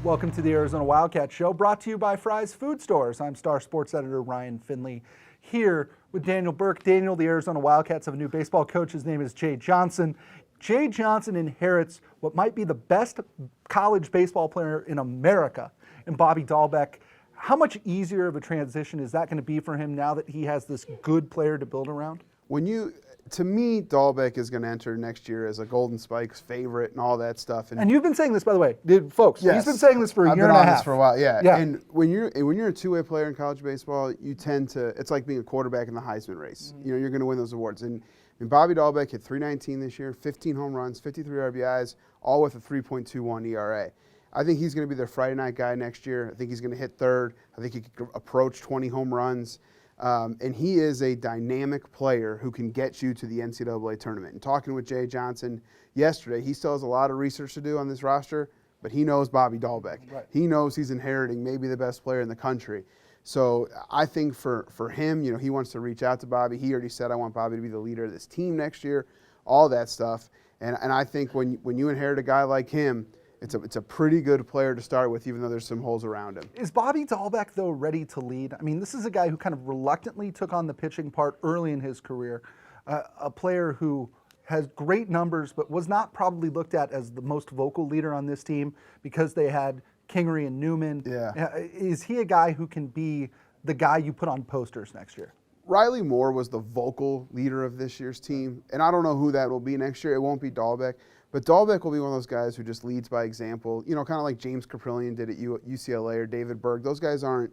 Welcome to the Arizona Wildcat Show, brought to you by Fry's Food Stores. I'm Star Sports Editor Ryan Finley, here with Daniel Burke. Daniel, the Arizona Wildcats have a new baseball coach. His name is Jay Johnson. Jay Johnson inherits what might be the best college baseball player in America in Bobby Dahlbeck. How much easier of a transition is that going to be for him now that he has this good player to build around? To me, Dahlbeck is going to enter next year as a Golden Spikes favorite and all that stuff. And you've been saying this, by the way, folks. Yes, he's been saying this for a year and a half. I've been on this for a while, yeah. And when you're a two-way player in college baseball, you tend to. It's like being a quarterback in the Heisman race. Mm-hmm. You're going to win those awards. And Bobby Dahlbeck hit .319 this year, 15 home runs, 53 RBIs, all with a 3.21 ERA. I think he's going to be their Friday night guy next year. I think he's going to hit third. I think he could approach 20 home runs. And he is a dynamic player who can get you to the NCAA tournament. And talking with Jay Johnson yesterday, he still has a lot of research to do on this roster, but he knows Bobby Dahlbeck. Right. He knows he's inheriting maybe the best player in the country. So I think for him, he wants to reach out to Bobby. He already said, I want Bobby to be the leader of this team next year, all that stuff. And I think when you inherit a guy like him, it's a pretty good player to start with, even though there's some holes around him. Is Bobby Dahlbeck, though, ready to lead? I mean, this is a guy who kind of reluctantly took on the pitching part early in his career, a player who has great numbers but was not probably looked at as the most vocal leader on this team because they had Kingery and Newman. Yeah. Is he a guy who can be the guy you put on posters next year? Riley Moore was the vocal leader of this year's team, and I don't know who that will be next year. It won't be Dahlbeck. But Dahlbeck will be one of those guys who just leads by example, kind of like James Caprillion did at UCLA or David Berg. Those guys aren't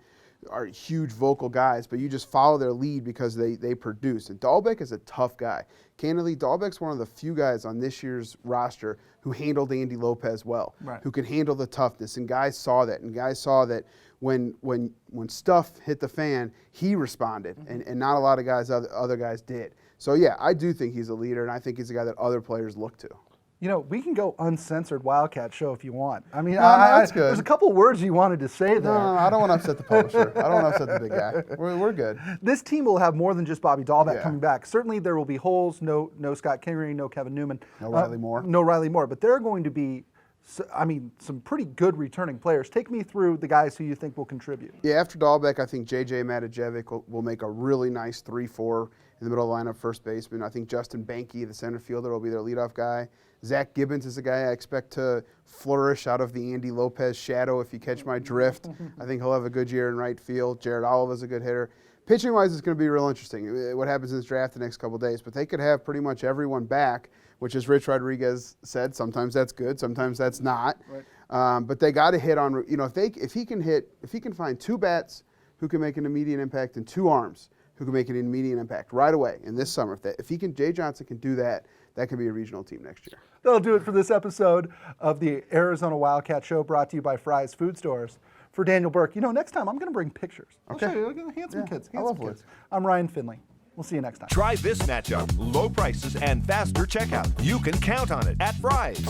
huge vocal guys, but you just follow their lead because they produce. And Dahlbeck is a tough guy. Candidly, Dahlbeck's one of the few guys on this year's roster who handled Andy Lopez well, right, who could handle the toughness. And guys saw that. And guys saw that when stuff hit the fan, he responded. Mm-hmm. And not a lot of other guys did. So, yeah, I do think he's a leader, and I think he's a guy that other players look to. We can go uncensored Wildcat Show if you want. I mean, that's good. There's a couple words you wanted to say there. No, I don't want to upset the publisher. I don't want to upset the big guy. We're good. This team will have more than just Bobby Dahlbeck coming back. Certainly there will be holes. No Scott Kingery, no Kevin Newman. No Riley Moore. No Riley Moore. But there are going to be, some pretty good returning players. Take me through the guys who you think will contribute. Yeah, after Dahlbeck, I think J.J. Matijevic will make a really nice 3-4 in the middle of the lineup, first baseman. I think Justin Banke, the center fielder, will be their leadoff guy. Zach Gibbons is a guy I expect to flourish out of the Andy Lopez shadow, if you catch my drift. I think he'll have a good year in right field. Jared Oliva's a good hitter. Pitching-wise, it's going to be real interesting what happens in this draft the next couple of days. But they could have pretty much everyone back, which, as Rich Rodriguez said, sometimes that's good, sometimes that's not. Right. But they got to hit on, if he can find two bats who can make an immediate impact and two arms who can make an immediate impact right away in this summer, Jay Johnson can do that, that could be a regional team next year. That'll do it for this episode of the Arizona Wildcat Show, brought to you by Fry's Food Stores. For Daniel Burke, next time I'm going to bring pictures. Okay. I'll show you handsome kids. Handsome kids. I'm Ryan Finley. We'll see you next time. Try this matchup. Low prices and faster checkout. You can count on it at Fry's.